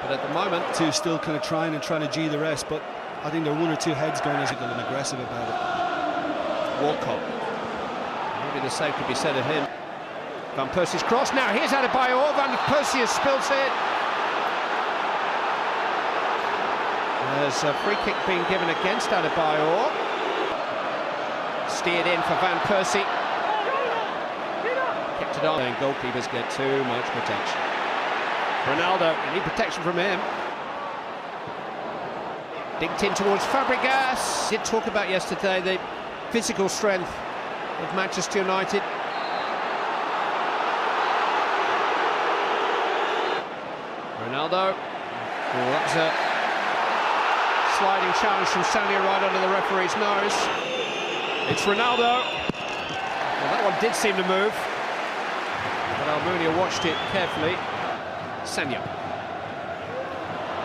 But at the moment, two still kind of trying to G the rest, but I think there are one or two heads going as a little aggressive about it. Walcott. Maybe the save could be said of him. Van Persie's cross. Now here's Adebayor. Van Persie has spilled it. There's a free kick being given against Adebayor. Steered in for Van Persie. Kept it on. And goalkeepers get too much protection. Ronaldo, you need protection from him. Dinked in towards Fabregas. Did talk about yesterday the physical strength of Manchester United. Ronaldo. Oh, that's a sliding challenge from Sagna right under the referee's nose. It's Ronaldo. Well, that one did seem to move, but Almunia watched it carefully. Sagna.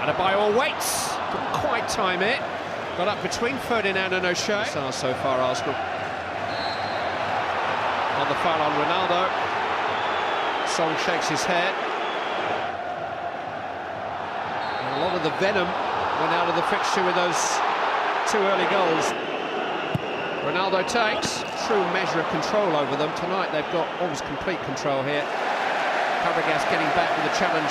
Adebayor waits. Couldn't quite time it. Got up between Ferdinand and O'Shea. So far, Arsenal. On the foul on Ronaldo. Song shakes his head. And a lot of the venom went out of the fixture with those two early goals. Ronaldo takes true measure of control over them. Tonight they've got almost complete control here. Fabregas getting back with the challenge.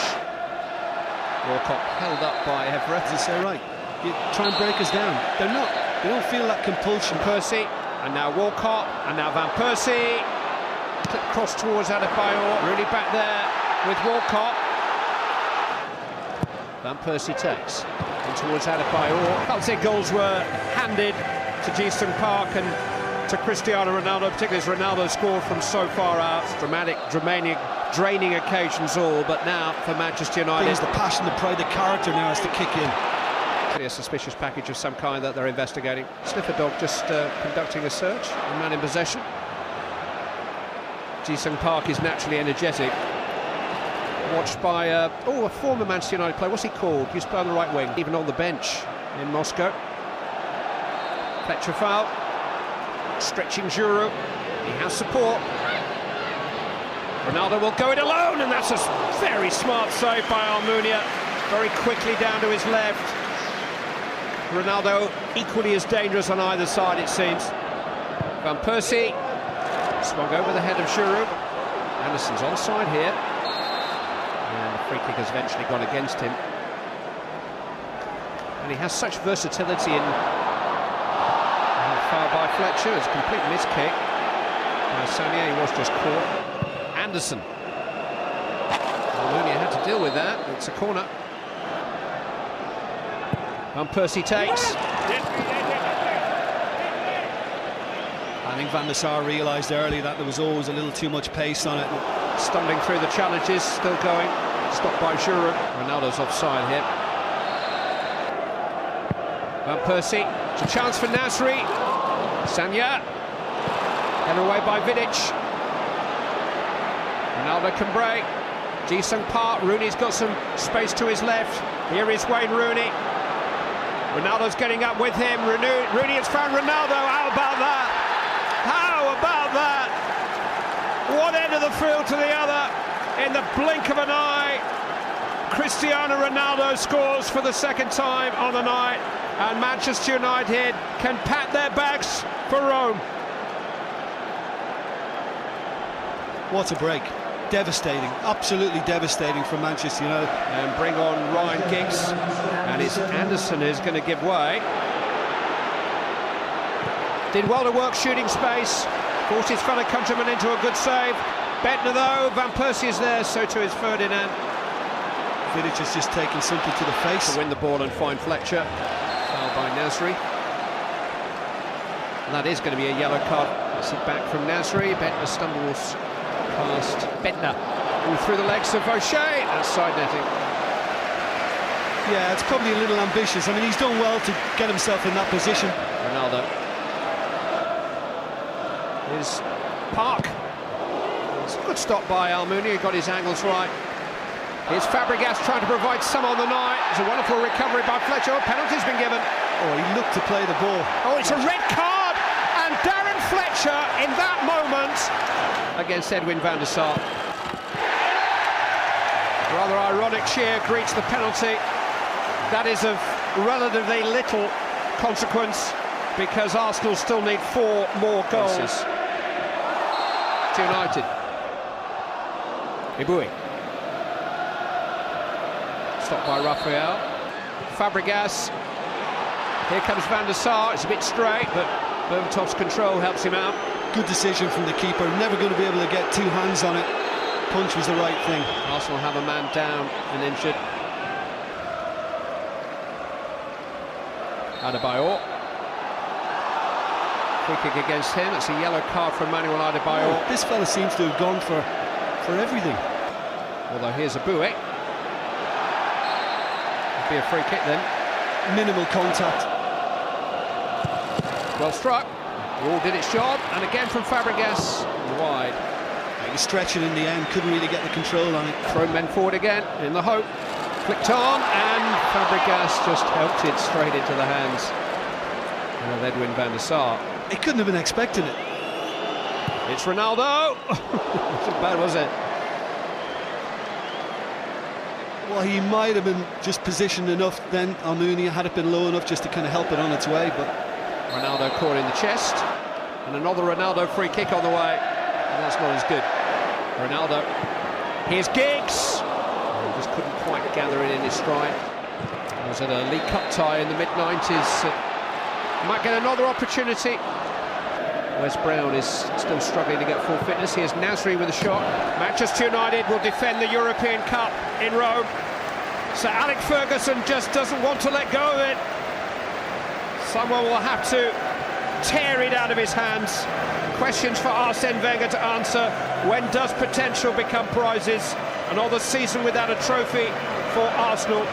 Walcott held up by Evra. As you say, right, you try and break us down. They're not. They don't feel that compulsion. Persie, and now Walcott, and now Van Persie. Cross towards Adebayor. Rooney back there with Walcott. Van Persie takes in towards Adebayor. Celtic goals were handed to Ji-sung Park and to Cristiano Ronaldo, particularly as Ronaldo scored from so far out. Dramatic, draining occasions all, but now for Manchester United. It's the passion, the pride, the character now has to kick in. A suspicious package of some kind that they're investigating. Sniffer dog just conducting a search. A man in possession. Ji-sung Park is naturally energetic. Watched by a former Manchester United player. What's he called? He's playing on the right wing, even on the bench in Moscow. Fletcher foul. Stretching Giroud. He has support. Ronaldo will go it alone, and that's a very smart save by Almunia. Very quickly down to his left. Ronaldo equally as dangerous on either side, it seems. Van Persie swung over the head of Giroud. Anderson's onside here. And the free kick has eventually gone against him. And he has such versatility in foul by Fletcher. It's a complete miss kick by Sagna. He was just caught. Anderson. Almunia had to deal with that. It's a corner. Van Persie takes. I think Van der Sar realised early that there was always a little too much pace on it. Stumbling through the challenges, still going. Stopped by Giroud. Ronaldo's offside here. Van Persie. It's a chance for Nasri. Sagna. Headed away by Vidic. Ronaldo can break. Ji-sung Park. Rooney's got some space to his left. Here is Wayne Rooney. Ronaldo's getting up with him. Rooney has found Ronaldo. How about that? How about that? One end of the field to the other. In the blink of an eye, Cristiano Ronaldo scores for the second time on the night. And Manchester United can pack their bags for Rome. What a break. Devastating, absolutely devastating for Manchester United. And bring on Ryan Giggs, and it's Anderson who's going to give way. Did well to work shooting space, forced his fellow countryman into a good save. Bentner though, Van Persie is there, so too is Ferdinand. Vidic has just taken something to the face. To win the ball and find Fletcher. Foul by Nasri. And that is going to be a yellow card. It's it back from Nasri. Bentner stumbles past Bentner. All through the legs of O'Shea. That's side netting. Yeah, it's probably a little ambitious. I mean, he's done well to get himself in that position. Ronaldo. Here's Park. It's a good stop by Almunia. He got his angles right. Here's Fabregas trying to provide some on the night. It's a wonderful recovery by Fletcher. Penalty's been given. Oh, he looked to play the ball. Oh, it's a red card. And Darren Fletcher in that moment against Edwin van der Sar. Rather ironic, Shear greets the penalty. That is of relatively little consequence because Arsenal still need 4 more goals. To United. Ibui. Stopped by Raphael. Fabregas. Here comes Van der Sar. It's a bit straight, but Berbatov's control helps him out. Good decision from the keeper. Never going to be able to get 2 hands on it. Punch was the right thing. Arsenal have a man down and injured. Adebayor. Free kick against him. It's a yellow card for Emmanuel Adebayor. Oh, this fella seems to have gone for everything. Although here's Ibui. It'd be a free kick then. Minimal contact. Well struck. All did its job, and again from Fabregas. Wide. He was stretching in the end, couldn't really get the control on it. Thrown men forward again, in the hope. Flicked on, and Fabregas just helped it straight into the hands of Edwin van der Sar. He couldn't have been expecting it. It's Ronaldo. Wasn't bad, was it? Well, he might have been just positioned enough then, Almunia, had it been low enough just to kind of help it on its way, but... Ronaldo caught in the chest, and another Ronaldo free kick on the way, and that's not as good. Ronaldo. Here's Giggs. He just couldn't quite gather it in his stride. He was at a League Cup tie in the mid-90s. Might get another opportunity. Wes Brown is still struggling to get full fitness. Here's Nasri with a shot. Manchester United will defend the European Cup in Rome. So Alex Ferguson just doesn't want to let go of it. Someone will have to tear it out of his hands. Questions for Arsene Wenger to answer. When does potential become prizes? Another season without a trophy for Arsenal.